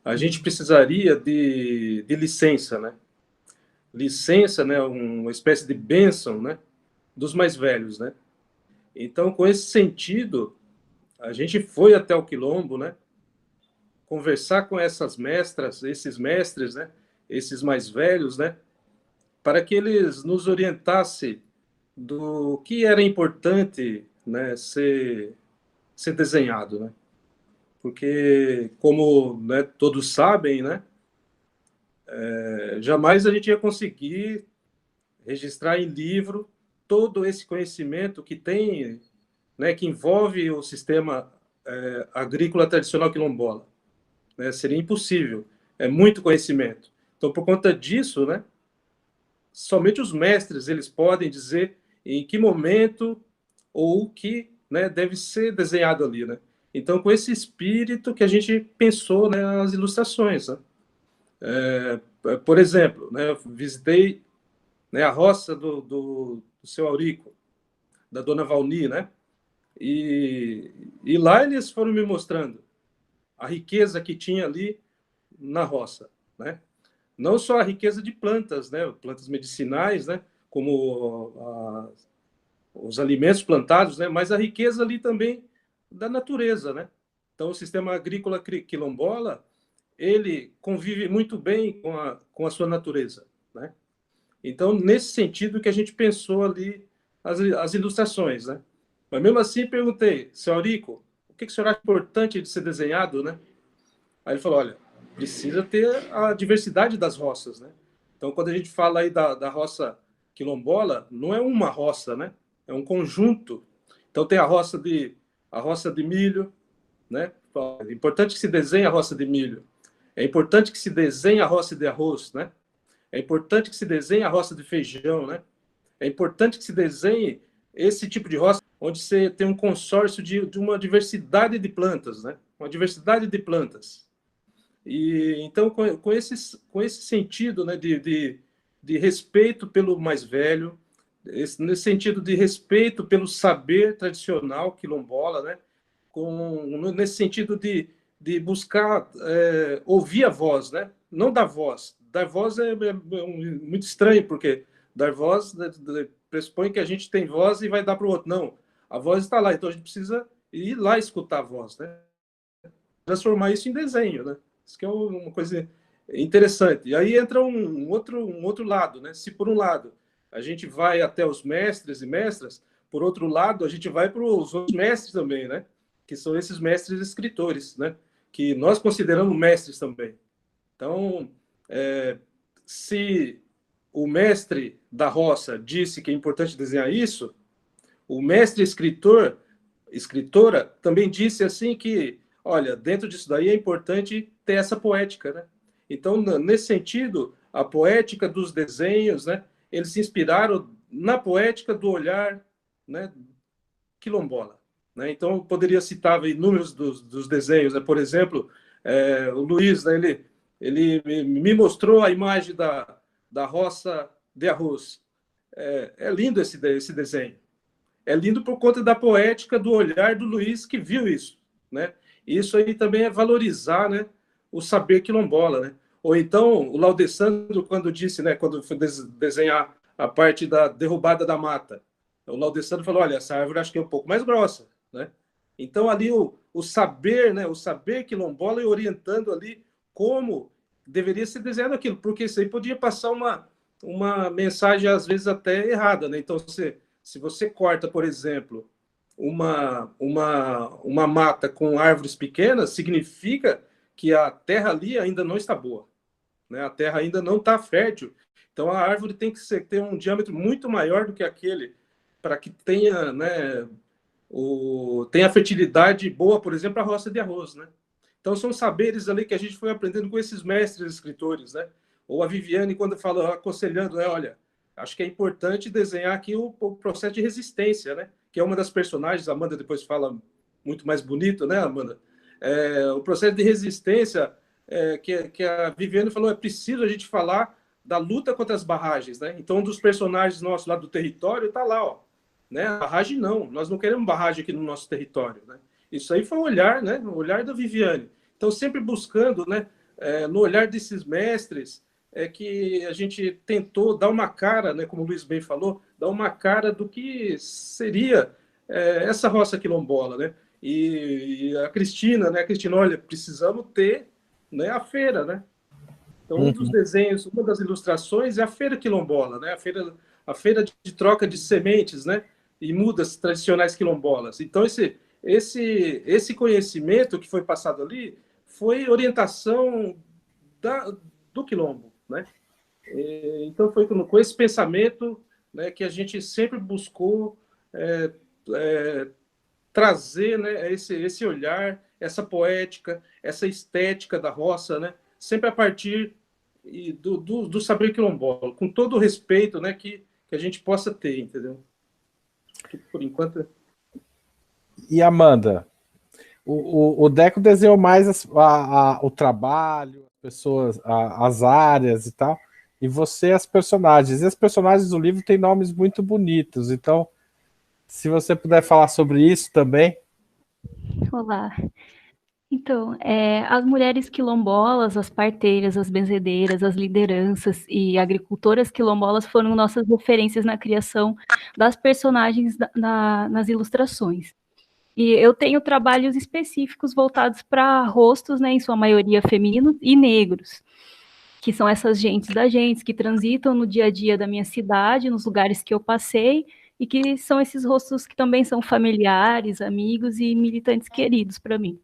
[SPEAKER 5] a gente precisaria de licença, né? Licença, né, uma espécie de bênção, né, dos mais velhos, né? Então, com esse sentido, a gente foi até o quilombo, né, conversar com essas mestras, esses mestres, né, esses mais velhos, né, para que eles nos orientassem do que era importante, né, ser desenhado, né? Porque, como, né, todos sabem, né, jamais a gente ia conseguir registrar em livro todo esse conhecimento que tem, né, que envolve o sistema agrícola tradicional quilombola. Né? Seria impossível. É muito conhecimento. Então, por conta disso, né, somente os mestres eles podem dizer em que momento ou o que, né, deve ser desenhado ali, né? Então, com esse espírito que a gente pensou, né, as ilustrações. Né? Por exemplo, né, eu visitei né, a roça do seu Aurico, da dona Valni, né? E lá eles foram me mostrando a riqueza que tinha ali na roça, né? Não só a riqueza de plantas, né? Plantas medicinais, né? Como os alimentos plantados, né? Mas a riqueza ali também da natureza, né? Então, o sistema agrícola quilombola, ele convive muito bem com a sua natureza, né? Então, nesse sentido que a gente pensou ali as ilustrações, né? Mas mesmo assim, perguntei, seu Aurico, o que o senhor acha importante de ser desenhado, né? Aí ele falou, olha, precisa ter a diversidade das roças, né? Então, quando a gente fala aí da roça quilombola, não é uma roça, né? É um conjunto. Então, tem a roça de milho, né? É importante que se desenhe a roça de milho. É importante que se desenhe a roça de arroz, né? É importante que se desenhe a roça de feijão, né? É importante que se desenhe esse tipo de roça onde você tem um consórcio de uma diversidade de plantas, né? Uma diversidade de plantas. E então, com esse sentido, né, de respeito pelo mais velho, nesse sentido de respeito pelo saber tradicional quilombola, né, nesse sentido de buscar ouvir a voz, né, não dar voz. Dar voz é muito estranho, porque dar voz pressupõe que a gente tem voz e vai dar para o outro. Não, a voz está lá, então a gente precisa ir lá escutar a voz, né? Transformar isso em desenho, né? Isso que é uma coisa interessante. E aí entra um outro lado, né? Se por um lado a gente vai até os mestres e mestras, por outro lado a gente vai para os outros mestres também, né? Que são esses mestres escritores, né? Que nós consideramos mestres também. Então, se o mestre da roça disse que é importante desenhar isso, o mestre escritora, também disse assim que, olha, dentro disso daí é importante ter essa poética, né? Então, nesse sentido, a poética dos desenhos, né? Eles se inspiraram na poética do olhar, né? Quilombola, né? Então, eu poderia citar inúmeros dos desenhos, né? Por exemplo, o Luiz, né? Ele me mostrou a imagem da roça de arroz. É lindo esse desenho. É lindo por conta da poética do olhar do Luiz que viu isso, né? Isso aí também é valorizar, né, o saber quilombola, né? Ou então o Laudessandro, quando disse, né, quando foi desenhar a parte da derrubada da mata, o Laudessandro falou, olha, essa árvore acho que é um pouco mais grossa, né? Então ali o saber, né, o saber quilombola e orientando ali como deveria ser desenhado aquilo, porque isso aí podia passar uma mensagem às vezes até errada, né? Então se você corta, por exemplo, uma mata com árvores pequenas, significa que a terra ali ainda não está boa, né? A terra ainda não está fértil. Então a árvore tem que ter um diâmetro muito maior do que aquele para que tenha, né, tenha fertilidade boa, por exemplo, a roça de arroz, né? Então são saberes ali que a gente foi aprendendo com esses mestres escritores, né? Ou a Viviane quando fala aconselhando, né, olha, acho que é importante desenhar aqui o processo de resistência, né? Que é uma das personagens, a Amanda depois fala muito mais bonito, né, Amanda? O processo de resistência que a Viviane falou, é preciso a gente falar da luta contra as barragens, né? Então, um dos personagens nossos lá do território está lá, ó, né? Barragem não, nós não queremos barragem aqui no nosso território, né? Isso aí foi o olhar, né? O olhar da Viviane. Então, sempre buscando, né? No olhar desses mestres, que a gente tentou dar uma cara, né, como o Luiz bem falou, dar uma cara do que seria essa roça quilombola, né? E a Cristina, né? A Cristina, olha, precisamos ter, né, a feira, né? Então, um dos desenhos, uma das ilustrações é a feira quilombola, né? A feira de troca de sementes, né? E mudas tradicionais quilombolas. Então, esse conhecimento que foi passado ali foi orientação do quilombo, né? Então foi com esse pensamento, né, que a gente sempre buscou trazer, né, esse olhar, essa poética, essa estética da roça, né, sempre a partir do saber quilombola, com todo o respeito, né, que a gente possa ter, entendeu? Por enquanto.
[SPEAKER 1] E Amanda, o Deco desenhou mais o trabalho, as pessoas, as áreas e tal. e você as personagens. E as personagens do livro têm nomes muito bonitos, então, se você puder falar sobre isso também.
[SPEAKER 4] Olá. Então, as mulheres quilombolas, as parteiras, as benzedeiras, as lideranças e agricultoras quilombolas foram nossas referências na criação das personagens nas ilustrações. E eu tenho trabalhos específicos voltados para rostos, né, em sua maioria femininos e negros, que são essas gentes da gente, que transitam no dia a dia da minha cidade, nos lugares que eu passei, e que são esses rostos que também são familiares, amigos e militantes queridos para mim.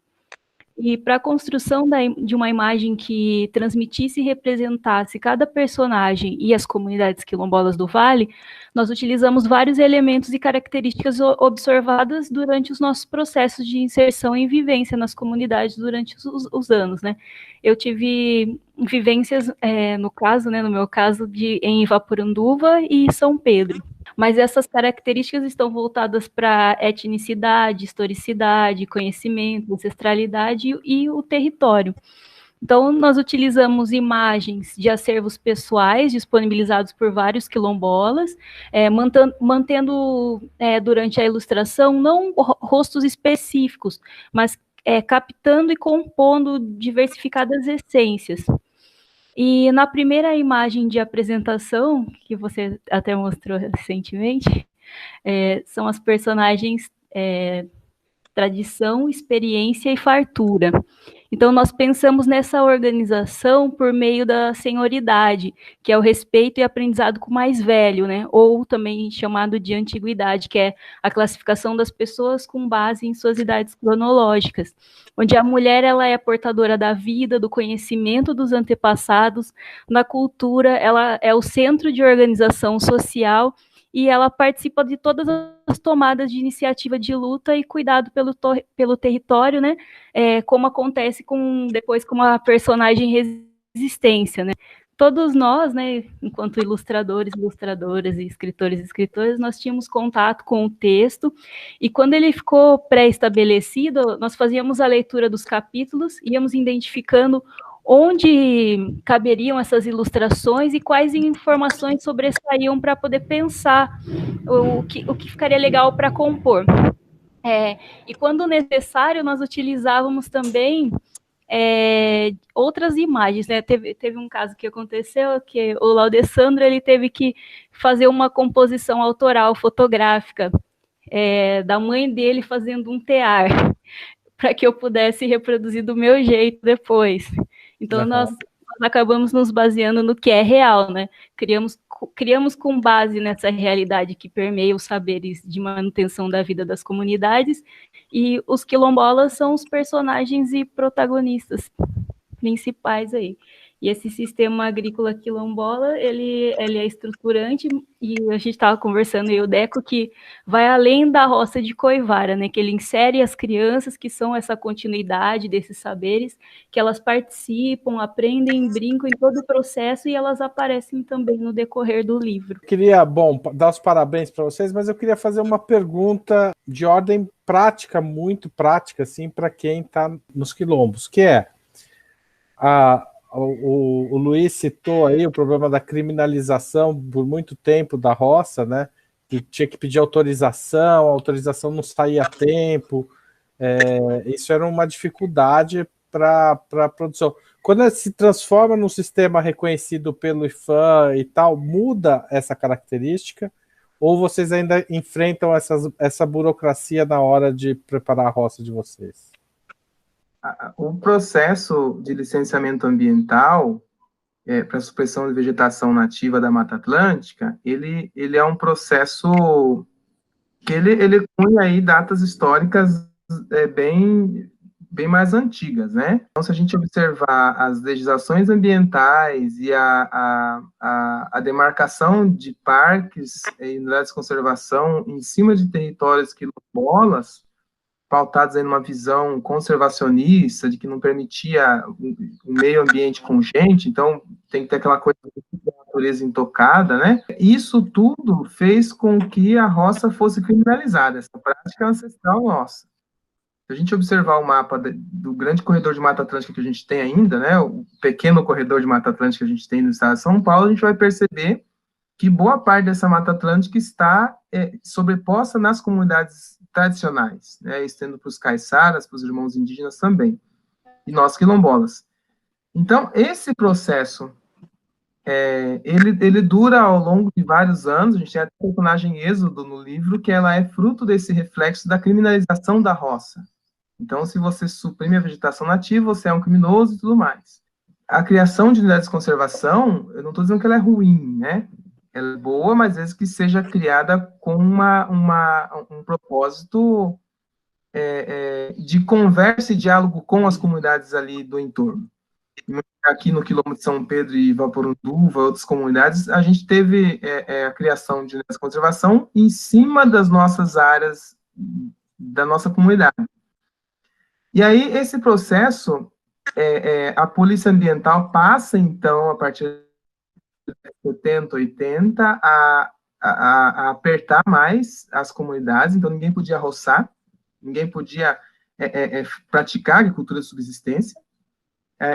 [SPEAKER 4] E para a construção de uma imagem que transmitisse e representasse cada personagem e as comunidades quilombolas do Vale, nós utilizamos vários elementos e características observadas durante os nossos processos de inserção e vivência nas comunidades durante os anos, né? Eu tive vivências, no meu caso, em Ivaporanduva e São Pedro. Mas essas características estão voltadas para etnicidade, historicidade, conhecimento, ancestralidade e o território. Então, nós utilizamos imagens de acervos pessoais disponibilizados por vários quilombolas, mantendo durante a ilustração não rostos específicos, mas captando e compondo diversificadas essências. E na primeira imagem de apresentação, que você até mostrou recentemente, são as personagens tradição, experiência e fartura. Então, nós pensamos nessa organização por meio da senioridade, que é o respeito e aprendizado com o mais velho, né? Ou também chamado de antiguidade, que é a classificação das pessoas com base em suas idades cronológicas, onde a mulher ela é portadora da vida, do conhecimento dos antepassados, na cultura, ela é o centro de organização social e ela participa de todas as tomadas de iniciativa de luta e cuidado pelo território, né? Como acontece depois com a personagem Resistência, né? Todos nós, né, enquanto ilustradores, ilustradoras e escritoras, nós tínhamos contato com o texto, e quando ele ficou pré-estabelecido, nós fazíamos a leitura dos capítulos, íamos identificando onde caberiam essas ilustrações e quais informações sobressaíam para poder pensar o que ficaria legal para compor. E quando necessário, nós utilizávamos também outras imagens, né? Teve um caso que aconteceu que o Laudessandro ele teve que fazer uma composição autoral fotográfica da mãe dele fazendo um tear para que eu pudesse reproduzir do meu jeito depois. Então, nós acabamos nos baseando no que é real, né? Criamos com base nessa realidade que permeia os saberes de manutenção da vida das comunidades, e os quilombolas são os personagens e protagonistas principais aí. E esse sistema agrícola quilombola, ele é estruturante, e a gente estava conversando, eu e o Deco, que vai além da roça de Coivara, né, que ele insere as crianças, que são essa continuidade desses saberes, que elas participam, aprendem, brincam em todo o processo, e elas aparecem também no decorrer do livro.
[SPEAKER 1] Eu queria, dar os parabéns para vocês, mas eu queria fazer uma pergunta de ordem prática, muito prática, assim, para quem está nos quilombos, que é... O Luiz citou aí o problema da criminalização por muito tempo da roça, né? Que tinha que pedir autorização, a autorização não saía a tempo. Isso era uma dificuldade para a produção. Quando ela se transforma num sistema reconhecido pelo IFAM e tal, muda essa característica? Ou vocês ainda enfrentam essa burocracia na hora de preparar a roça de vocês?
[SPEAKER 3] O processo de licenciamento ambiental para supressão de vegetação nativa da Mata Atlântica, ele é um processo que ele põe aí datas históricas bem mais antigas, né? Então, se a gente observar as legislações ambientais e a demarcação de parques e unidades de conservação em cima de territórios quilombolas, pautados em uma visão conservacionista, de que não permitia o meio ambiente com gente, então tem que ter aquela coisa da natureza intocada, né? Isso tudo fez com que a roça fosse criminalizada, essa prática ancestral nossa. Se a gente observar o mapa do grande corredor de Mata Atlântica que a gente tem ainda, né, o pequeno corredor de Mata Atlântica que a gente tem no estado de São Paulo, a gente vai perceber que boa parte dessa Mata Atlântica está sobreposta nas comunidades tradicionais, né, estendo para os caiçaras, para os irmãos indígenas também, e nós quilombolas. Então, esse processo, ele dura ao longo de vários anos. A gente tem a personagem Êxodo no livro, que ela é fruto desse reflexo da criminalização da roça. Então, se você suprime a vegetação nativa, você é um criminoso e tudo mais. A criação de unidades de conservação, eu não estou dizendo que ela é ruim, né? Ela é boa, mas às vezes que seja criada com um propósito de conversa e diálogo com as comunidades ali do entorno. Aqui no quilômetro de São Pedro e Vaporunduva, outras comunidades, a gente teve a criação de unidades de conservação em cima das nossas áreas, da nossa comunidade. E aí, esse processo, a Polícia Ambiental passa, então, a partir de 70, 80, a apertar mais as comunidades. Então, ninguém podia roçar, ninguém podia praticar agricultura de subsistência.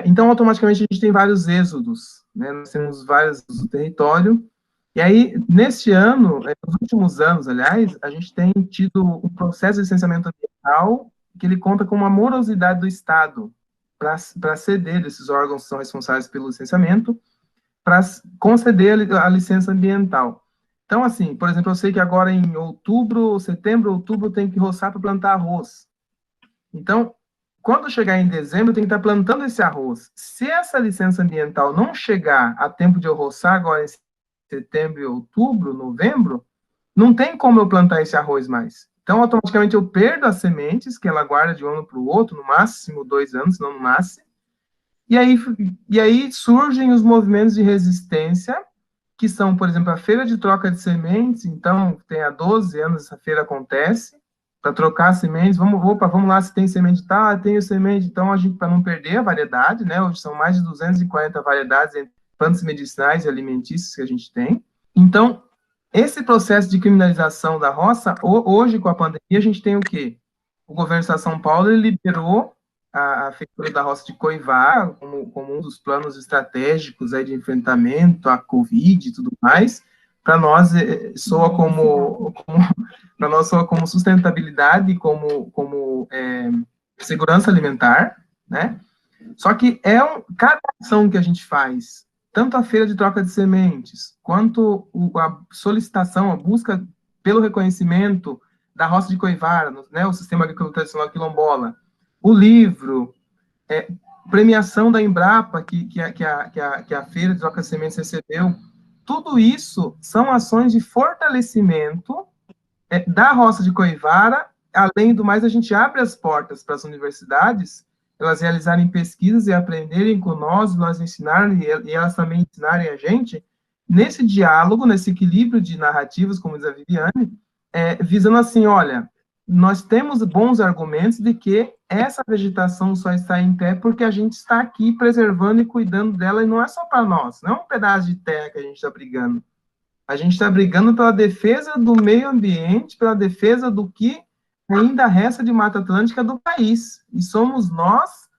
[SPEAKER 3] Então, automaticamente, a gente tem vários êxodos, né? Nós temos vários do território. E aí, neste ano, nos últimos anos, aliás, a gente tem tido um processo de licenciamento ambiental que ele conta com uma morosidade do Estado para ceder desses órgãos que são responsáveis pelo licenciamento, para conceder a licença ambiental. Então, assim, por exemplo, eu sei que agora em setembro, outubro, tem que roçar para plantar arroz. Então, quando chegar em dezembro, tem que estar plantando esse arroz. Se essa licença ambiental não chegar a tempo de eu roçar agora em setembro, outubro, novembro, não tem como eu plantar esse arroz mais. Então, automaticamente, eu perdo as sementes, que ela guarda de um ano para o outro, no máximo 2 anos, senão não nasce. E aí surgem os movimentos de resistência, que são, por exemplo, a feira de troca de sementes. Então, tem há 12 anos essa feira acontece, para trocar sementes. Vamos lá, se tem semente, tá, tenho semente. Então, a gente, para não perder a variedade, né, hoje são mais de 240 variedades entre plantas medicinais e alimentícias que a gente tem. Então, esse processo de criminalização da roça, hoje, com a pandemia, a gente tem o quê? O governo do Estado de São Paulo ele liberou a feitura da roça de Coivara como um dos planos estratégicos aí de enfrentamento à Covid e tudo mais. Para nós, soa como sustentabilidade, como segurança alimentar, né? Só que cada ação que a gente faz, tanto a feira de troca de sementes, quanto a solicitação, a busca pelo reconhecimento da roça de Coivara, né, o Sistema Agrícola Tradicional Quilombola, o livro, premiação da Embrapa, que a feira de troca de sementes recebeu, tudo isso são ações de fortalecimento da roça de Coivara. Além do mais, a gente abre as portas para as universidades, elas realizarem pesquisas e aprenderem com nós ensinarem, e elas também ensinarem a gente, nesse diálogo, nesse equilíbrio de narrativas, como diz a Viviane, visando assim, olha, nós temos bons argumentos de que essa vegetação só está em pé porque a gente está aqui preservando e cuidando dela, e não é só para nós, não é um pedaço de terra que a gente está brigando. A gente está brigando pela defesa do meio ambiente, pela defesa do que ainda resta de Mata Atlântica do país. E somos nós,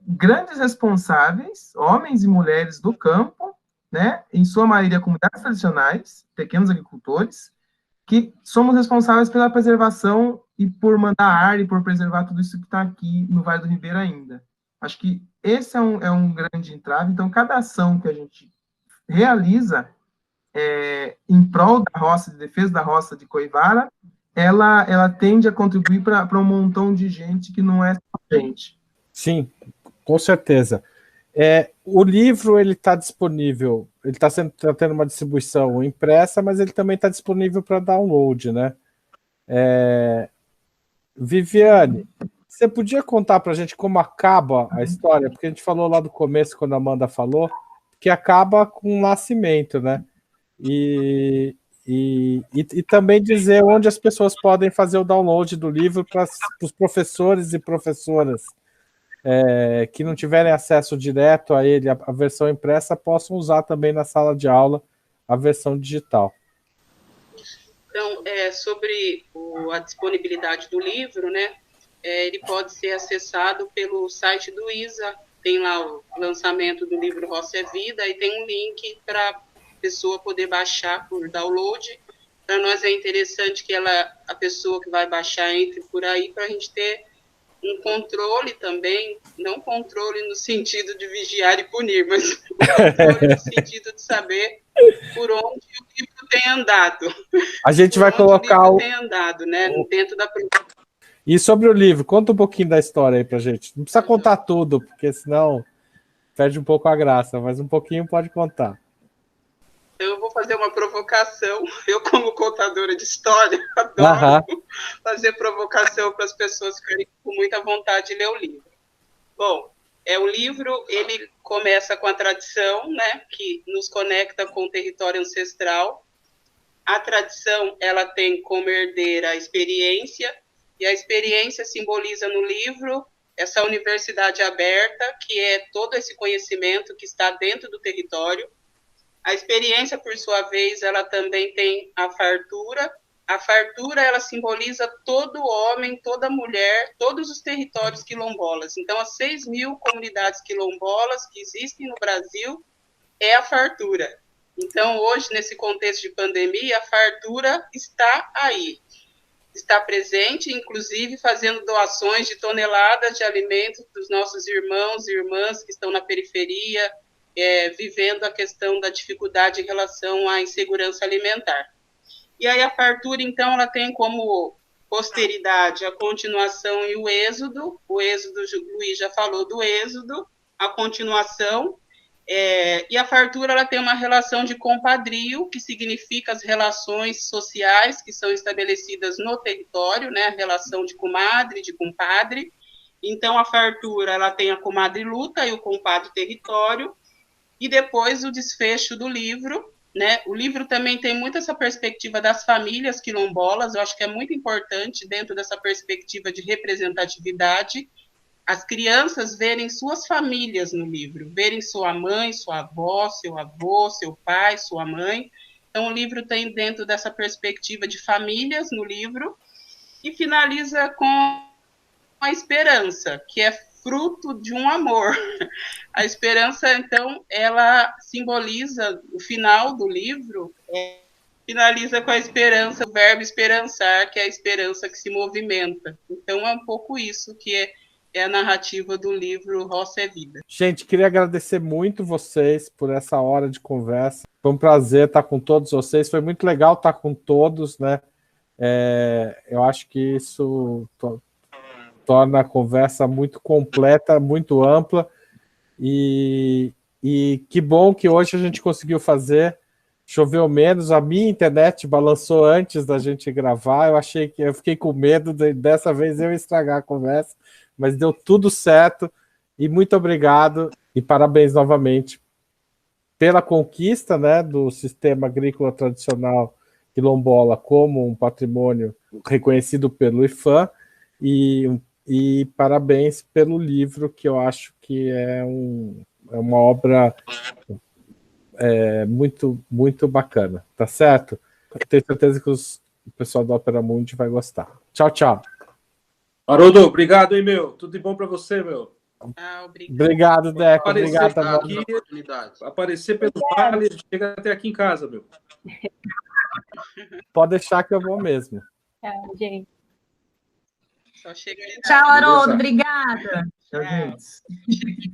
[SPEAKER 3] grandes responsáveis, homens e mulheres do campo, né, em sua maioria comunidades tradicionais, pequenos agricultores, que somos responsáveis pela preservação e por mandar ar e por preservar tudo isso que está aqui no Vale do Ribeira ainda. Acho que esse é um grande entrave. Então, cada ação que a gente realiza em prol da roça, de defesa da roça de Coivara, ela tende a contribuir para um montão de gente que não é só gente.
[SPEAKER 1] Sim, com certeza. O livro ele está disponível, ele está tendo uma distribuição impressa, mas ele também está disponível para download, né? Viviane, você podia contar para a gente como acaba a história? Porque a gente falou lá do começo, quando a Amanda falou, que acaba com o nascimento, né? E também dizer onde as pessoas podem fazer o download do livro para os professores e professoras que não tiverem acesso direto a ele, a versão impressa, possam usar também na sala de aula a versão digital.
[SPEAKER 7] Então, sobre a disponibilidade do livro, né? ele pode ser acessado pelo site do ISA, tem lá o lançamento do livro Roça é Vida, e tem um link para a pessoa poder baixar por download. Para nós é interessante que a pessoa que vai baixar entre por aí, para a gente ter um controle também, não controle no sentido de vigiar e punir, mas controle no sentido de saber por onde o livro tem andado.
[SPEAKER 1] A gente vai colocar
[SPEAKER 7] o livro tem andado, né, dentro da...
[SPEAKER 1] E sobre o livro, conta um pouquinho da história aí pra gente. Não precisa contar tudo, porque senão perde um pouco a graça, mas um pouquinho pode contar.
[SPEAKER 7] Eu vou fazer uma provocação. Eu, como contadora de história, adoro fazer provocação para as pessoas ficarem com muita vontade de ler o livro. Bom, o livro, ele começa com a tradição, né, que nos conecta com o território ancestral. A tradição, ela tem como herdeira a experiência, e a experiência simboliza no livro essa universidade aberta, que é todo esse conhecimento que está dentro do território. A experiência, por sua vez, ela também tem a fartura. A fartura, ela simboliza todo homem, toda mulher, todos os territórios quilombolas. Então, as 6.000 comunidades quilombolas que existem no Brasil é a fartura. Então, hoje, nesse contexto de pandemia, a fartura está aí. Está presente, inclusive fazendo doações de toneladas de alimentos para os nossos irmãos e irmãs que estão na periferia, vivendo a questão da dificuldade em relação à insegurança alimentar. E aí a fartura, então, ela tem como posteridade a continuação e o êxodo. O Luiz já falou do êxodo, a continuação. E a fartura, ela tem uma relação de compadrio, que significa as relações sociais que são estabelecidas no território, né? A relação de comadre, de compadre. Então, a fartura, ela tem a comadre luta e o compadre território. E depois o desfecho do livro, né? O livro também tem muito essa perspectiva das famílias quilombolas, eu acho que é muito importante dentro dessa perspectiva de representatividade, as crianças verem suas famílias no livro, verem sua mãe, sua avó, seu avô, seu pai, sua mãe. Então, o livro tem dentro dessa perspectiva de famílias no livro, e finaliza com a esperança, que é fruto de um amor. A esperança, então, ela simboliza o final do livro, finaliza com a esperança, o verbo esperançar, que é a esperança que se movimenta. Então, é um pouco isso que é a narrativa do livro Roça é Vida.
[SPEAKER 1] Gente, queria agradecer muito vocês por essa hora de conversa. Foi um prazer estar com todos vocês. Foi muito legal estar com todos, né? Eu acho que isso torna a conversa muito completa, muito ampla. E que bom que hoje a gente conseguiu fazer. Choveu menos, a minha internet balançou antes da gente gravar. Eu fiquei com medo dessa vez eu estragar a conversa, mas deu tudo certo, e muito obrigado, e parabéns novamente pela conquista, né, do sistema agrícola tradicional quilombola como um patrimônio reconhecido pelo IFAM, e parabéns pelo livro, que eu acho que é uma obra muito, muito bacana, tá certo? Tenho certeza que o pessoal do Opera Mundi vai gostar. Tchau, tchau.
[SPEAKER 5] Haroldo, obrigado, hein, meu? Tudo de bom para você, meu.
[SPEAKER 1] Obrigado, Deco. Obrigado,
[SPEAKER 5] aqui, aparecer pelo vale, chega até aqui em casa, meu.
[SPEAKER 1] Pode deixar que eu vou mesmo.
[SPEAKER 4] Tchau, gente.
[SPEAKER 7] Só chega aí.
[SPEAKER 2] Tchau, Haroldo. Obrigada.
[SPEAKER 3] Tchau, gente.